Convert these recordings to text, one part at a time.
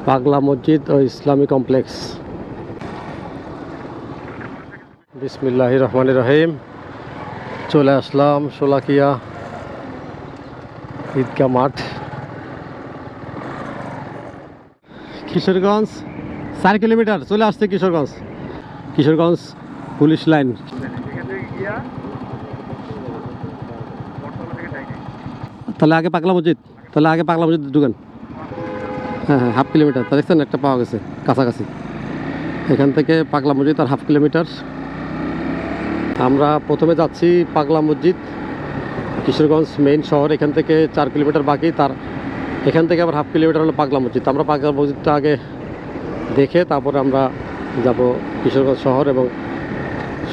পাগলা মসজিদ ও ইসলামী কমপ্লেক্স। বিসমিল্লাহির রহমানির রহিম। চলে আসলাম শোলাকিয়া ঈদগাহ মাঠ, কিশোরগঞ্জ। 4 কিলোমিটার চলে আসছে কিশোরগঞ্জ পুলিশ লাইন। তাহলে আগে পাগলা মসজিদ ঢুকেন। হ্যাঁ, 1/2 কিলোমিটার। তা দেখছেন একটা পাওয়া গেছে কাছাকাছি। এখান থেকে পাগলা মসজিদ আর 1/2 কিলোমিটার। আমরা প্রথমে যাচ্ছি পাগলা মসজিদ, কিশোরগঞ্জ মেইন শহর। এখান থেকে 4 কিলোমিটার বাকি, তার এখান থেকে আবার 1/2 কিলোমিটার হলো পাগলা মসজিদ। আমরা পাগলা মসজিদটা আগে দেখে তারপরে আমরা যাব কিশোরগঞ্জ শহর এবং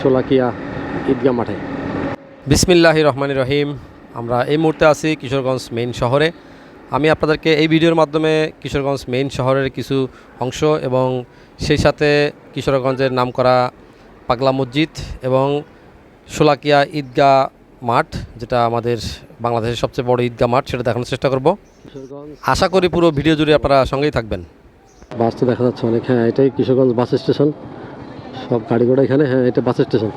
শোলাকিয়া ঈদগাহ মাঠে। বিসমিল্লাহির রহমানির রহিম। আমরা এই মুহূর্তে আছি কিশোরগঞ্জ মেইন শহরে। আমি আপনাদেরকে এই ভিডিওর মাধ্যমে কিশোরগঞ্জ মেইন শহরের কিছু অংশ এবং সেই সাথে কিশোরগঞ্জের নামকরা পাগলা মসজিদ এবং শোলাকিয়া ঈদগাহ মাঠ, যেটা আমাদের বাংলাদেশের সবচেয়ে বড় ঈদগাহ মাঠ, সেটা দেখানোর চেষ্টা করব। আশা করি পুরো ভিডিও জুড়ে আপনারা সঙ্গেই থাকবেন। বাস তো দেখা যাচ্ছে অনেক। হ্যাঁ, এটাই কিশোরগঞ্জ বাস স্টেশন। সব গাড়ি ঘোড়া এখানে। হ্যাঁ, এটা বাস স্টেশন।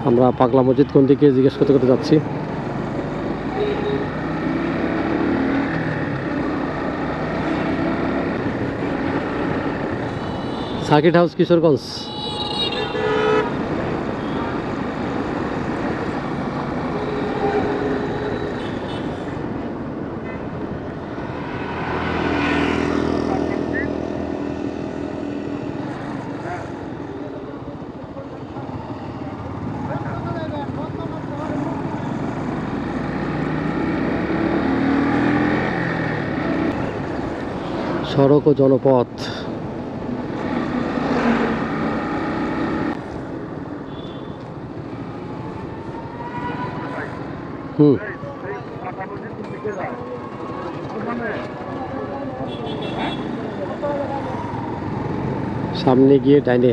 আমরা পাগলা মসজিদ কোন দিকে জিজ্ঞেস করতে করতে যাচ্ছি। Circuit house Kishoreganj. সড়ক ও জনপথ। সামনে গিয়ে ডাইনে।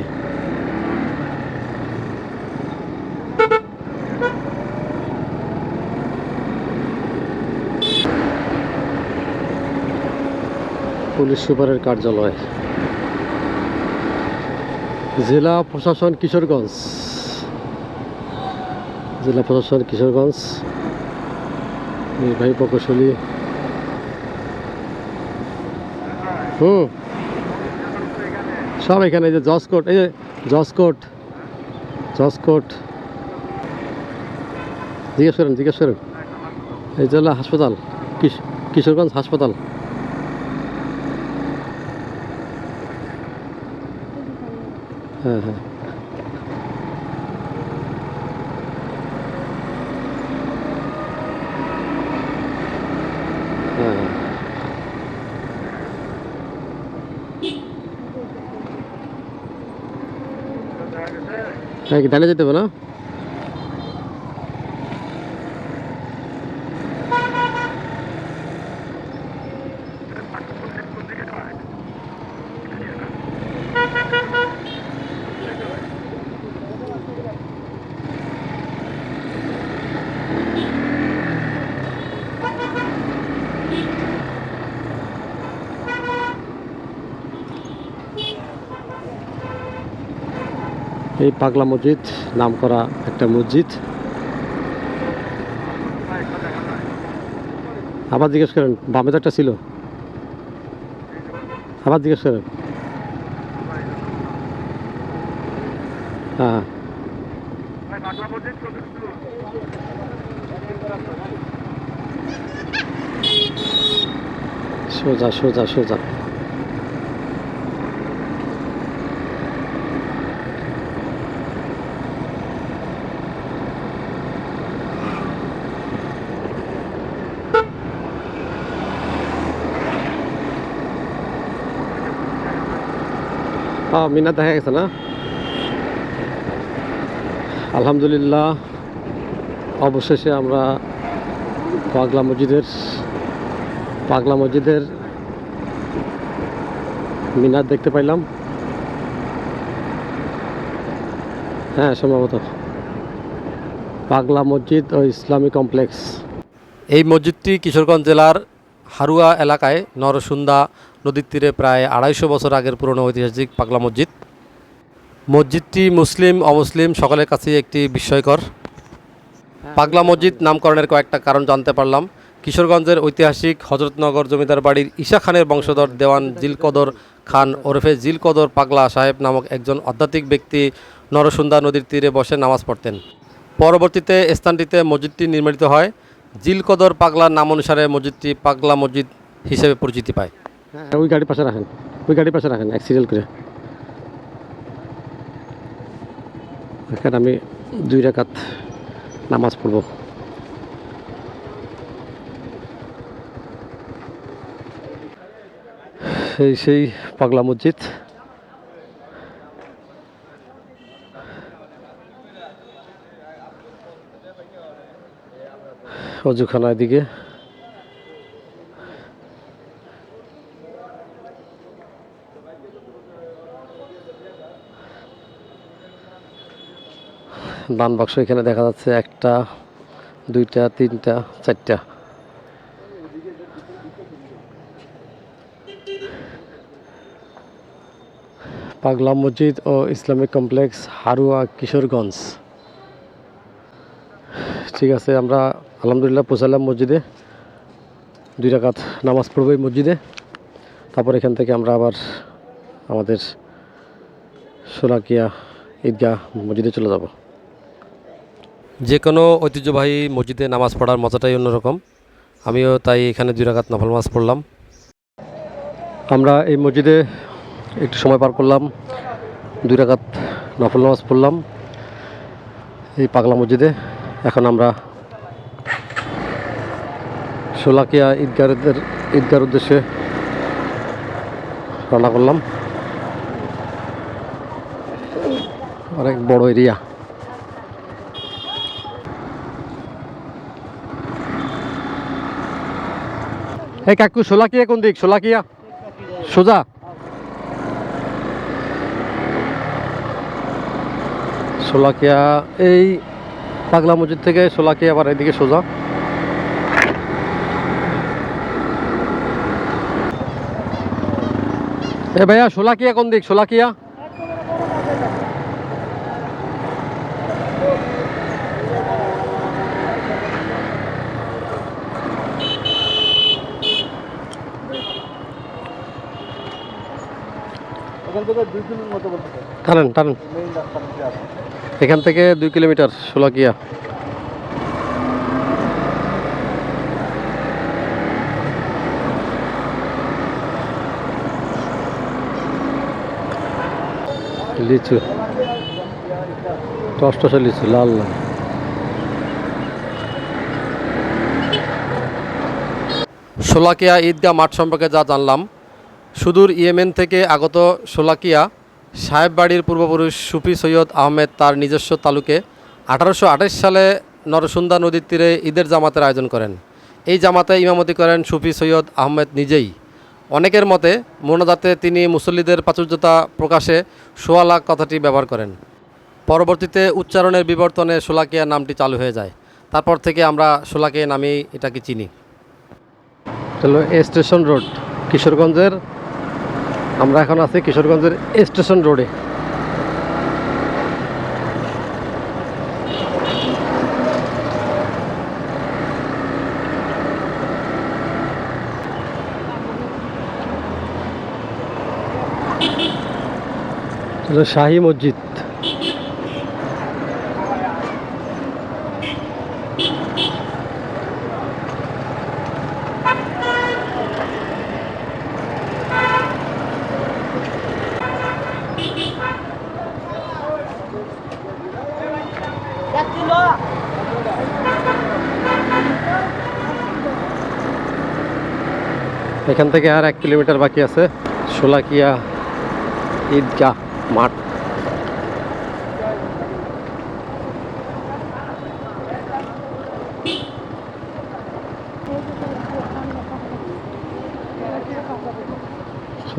পুলিশ সুপারের কার্যালয়। জেলা প্রশাসন কিশোরগঞ্জ। নির্বাহী প্রকৌশলী। সব এখানে। এই যে জসকোট, জিজ্ঞেস করেন। এই জেলা হাসপাতাল, কিশোরগঞ্জ হাসপাতাল। হ্যাঁ। হ্যাঁ, ডানে যেতে হবে না? এই পাগলা মসজিদ নামকরা একটা মসজিদ। আবার জিজ্ঞেস করেন, বামে তো একটা ছিল। আবার জিজ্ঞেস করেন। হ্যাঁ, সোজা। মিনার দেখা গেছে না? আলহামদুলিল্লাহ, অবশেষে আমরা পাগলা মসজিদের মিনার দেখতে পাইলাম। হ্যাঁ, সম্ভবত পাগলা মসজিদ ও ইসলামী কমপ্লেক্স। এই মসজিদটি কিশোরগঞ্জ জেলার হারুয়া এলাকায় নরসুন্দা নদীর তীরে প্রায় 250 বছর আগের পুরনো ঐতিহাসিক পাগলা মসজিদ। মসজিদটি মুসলিম অমুসলিম সকলের কাছেই একটি বিস্ময়কর। পাগলা মসজিদ নামকরণের কয়েকটা কারণ জানতে পারলাম। কিশোরগঞ্জের ঐতিহাসিক হজরতনগর জমিদার বাড়ির ঈশা খানের বংশধর দেওয়ান জিলকদর খান ওরফে জিলকদর পাগলা সাহেব নামক একজন আধ্যাত্মিক ব্যক্তি নরসুন্দা নদীর তীরে বসে নামাজ পড়তেন। পরবর্তীতে স্থানটিতে মসজিদটি নির্মিত হয়। জিলকদর পাগলার নাম অনুসারে মসজিদটি পাগলা মসজিদ হিসেবে পরিচিতি পায়। হ্যাঁ, ওই গাড়ির পাশে রাখেন এক সিরিয়াল করে। এখানে আমি 2 রাকাত নামাজ পড়ব। সেই পাগলা মসজিদ। অজুখানা এদিকে। দান বাক্স এখানে দেখা যাচ্ছে 1টা 2টা 3টা 4টা। পাগলা মসজিদ ও ইসলামিক কমপ্লেক্স, হারুয়া, কিশোরগঞ্জ। ঠিক আছে, আমরা আলহামদুলিল্লাহ পৌঁছালাম মসজিদে। 2 রাকাত নামাজ পড়বো এই মসজিদে। তারপর এখান থেকে আমরা আবার আমাদের শোলাকিয়া ঈদগাহ মসজিদে চলে যাব। যে কোনো ঐতিহ্যবাহী মসজিদে নামাজ পড়ার মজাটাই অন্যরকম। আমিও তাই এখানে 2 রাকাত নফল নামাজ পড়লাম। আমরা এই মসজিদে একটু সময় পার করলাম, 2 রাকাত নফল নামাজ পড়লাম এই পাগলা মসজিদে। এখন আমরা শোলাকিয়া ঈদগার উদ্দেশ্যে রওনা করলাম। অনেক বড় এরিয়া। এই কাকু, শোলাকিয়া কোন দিক? শোলাকিয়া সোজা? শোলাকিয়া এই পাগলা মসজিদ থেকে শোলাকিয়া আবার এদিকে সোজা। এ ভাইয়া, শোলাকিয়া কোন দিক? শোলাকিয়া টানেন। এখান থেকে 2 কিলোমিটার শোলাকিয়া। লিচু, টসটসে লিচু, লাল লাল। শোলাকিয়া ঈদগাহ মাঠ সম্পর্কে যা জানলাম, সুদূর ইয়েমেন থেকে আগত শোলাকিয়া সাহেব বাড়ির পূর্বপুরুষ সুফি সৈয়দ আহমেদ তার নিজস্ব তালুকে 1828 সালে নরসুন্দা নদীর তীরে ঈদের জামাতের আয়োজন করেন। এই জামাতে ইমামতি করেন সুফি সৈয়দ আহমেদ নিজেই। অনেকের মতে মোনাজাতে তিনি মুসল্লিদের প্রাচুর্যতা প্রকাশে সোয়া লাখ কথাটি ব্যবহার করেন। পরবর্তীতে উচ্চারণের বিবর্তনে শোলাকিয়া নামটি চালু হয়ে যায়। তারপর থেকে আমরা শোলাকিয়া নামেই এটাকে চিনি। চলো, স্টেশন রোড কিশোরগঞ্জের। আমরা এখন আছি কিশোরগঞ্জের স্টেশন রোডে। শাহী মসজিদ। এখান থেকে আর 1 কিলোমিটার বাকি আছে শোলাকিয়া ঈদগাহ মাঠ।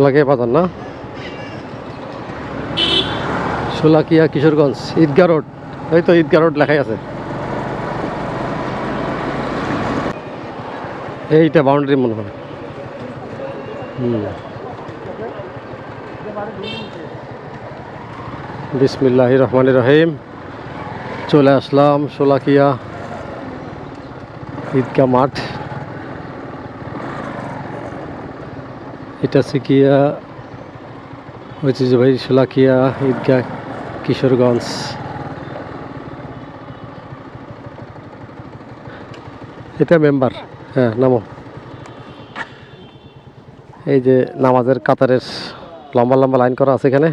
শোলাকিয়া বাজার না, শোলাকিয়া কিশোরগঞ্জ ঈদগাহ রোড, এই তো ঈদগাহ রোড লেখাই আছে। এইটা বাউন্ডারি মনে হয়। বিসমিল্লাহির রহমানির রহিম। চলে আসলাম শোলাকিয়া ঈদগাহ মাঠ। এটা সিকিয়া ঐতিহ্যবাহী শোলাকিয়া ঈদগাহ কিশোরগঞ্জ। এটা মেম্বার, হ্যাঁ নামো। এই যে নামাজের কাতারের লম্বা লম্বা লাইন করা আছে এখানে।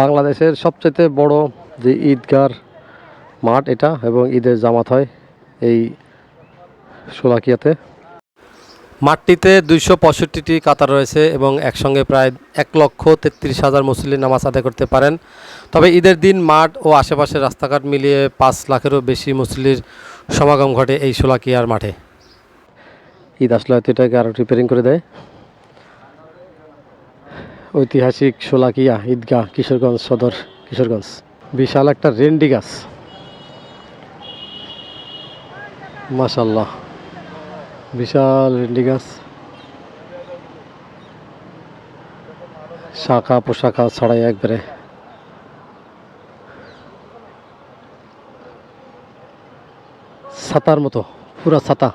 বাংলাদেশের সবচেয়ে বড় যে ঈদগার মাঠ এটা, এবং ঈদের জামাত হয় এই শোলাকিয়াতে। মাঠটিতে 265টি কাতার রয়েছে এবং একসঙ্গে প্রায় 1,33,000 মুসল্লি নামাজ আদায় করতে পারেন। তবে ঈদের দিন মাঠ ও আশেপাশের রাস্তাঘাট মিলিয়ে 5 লাখেরও বেশি মুসল্লির সমাগম ঘটে এই শোলাকিয়ার মাঠে। ঈদ আসলে হয়তো এটাকে আরও রিপেয়ারিং করে দেয়। ঐতিহাসিক শোলাকিয়া ঈদগাহ কিশোরগঞ্জ সদর, কিশোরগঞ্জ। বিশাল একটা রেন্ডি গাছ, মাশাল্লাহ, বিশাল রেন্ডি গাছ, শাখা পোশাখা ছড়াই একবারে। ছাতার মতো, পুরা ছাতা।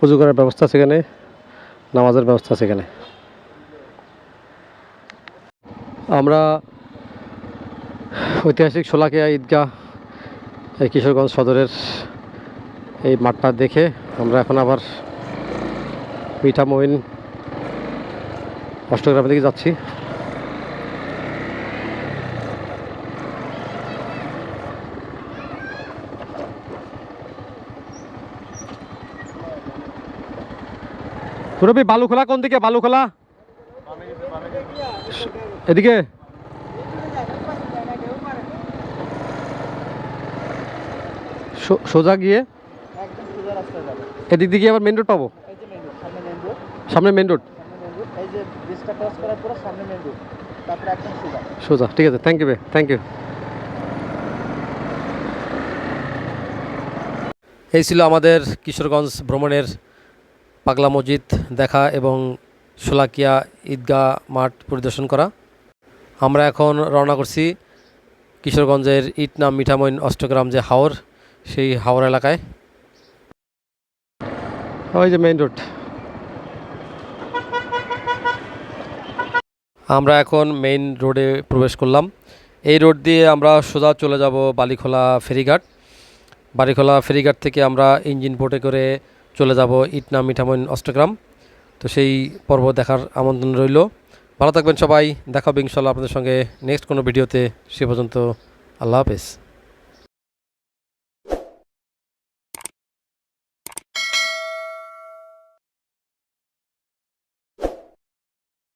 উজু করার ব্যবস্থা সেখানে, নামাজের ব্যবস্থা সেখানে। আমরা ঐতিহাসিক শোলাকিয়া ঈদগাহ এই কিশোরগঞ্জ সদরের এই মাঠটা দেখে আমরা এখন আবার মিঠামইন অষ্টগ্রামের দিকে যাচ্ছি। পুরবি বালুখোলা কোন দিকে? বালুখোলা এদিকে। সোজা গিয়ে এদিক দিকে আবার মেন রোড পাবো? সামনে মেন রোড, সোজা। ঠিক আছে, থ্যাংক ইউ ভাই, থ্যাংক ইউ। এই ছিল আমাদের কিশোরগঞ্জ ভ্রমণের পাগলা মসজিদ দেখা এবং শোলাকিয়া ঈদগাহ মাঠ পরিদর্শন করা। আমরা এখন রওনা করছি কিশোরগঞ্জের ইটনাম মিঠামইন অষ্টগ্রাম যে হাওর, সেই হাওর এলাকায়। ওই যে মেইন রোড। আমরা এখন মেইন রোডে প্রবেশ করলাম। এই রোড দিয়ে আমরা সোজা চলে যাব বালিখোলা ফেরিঘাট। বালিখোলা ফেরিঘাট থেকে আমরা ইঞ্জিন বোটে করে চলে যাব ইটনাম মিঠামইন অষ্টগ্রাম। তো সেই পর্ব দেখার আমন্ত্রণ রইল। ভালো থাকবেন সবাই, দেখা হবে ইনশাল্লাহ আপনাদের সঙ্গে নেক্সট কোনো ভিডিওতে। সে পর্যন্ত আল্লাহ হাফেজ।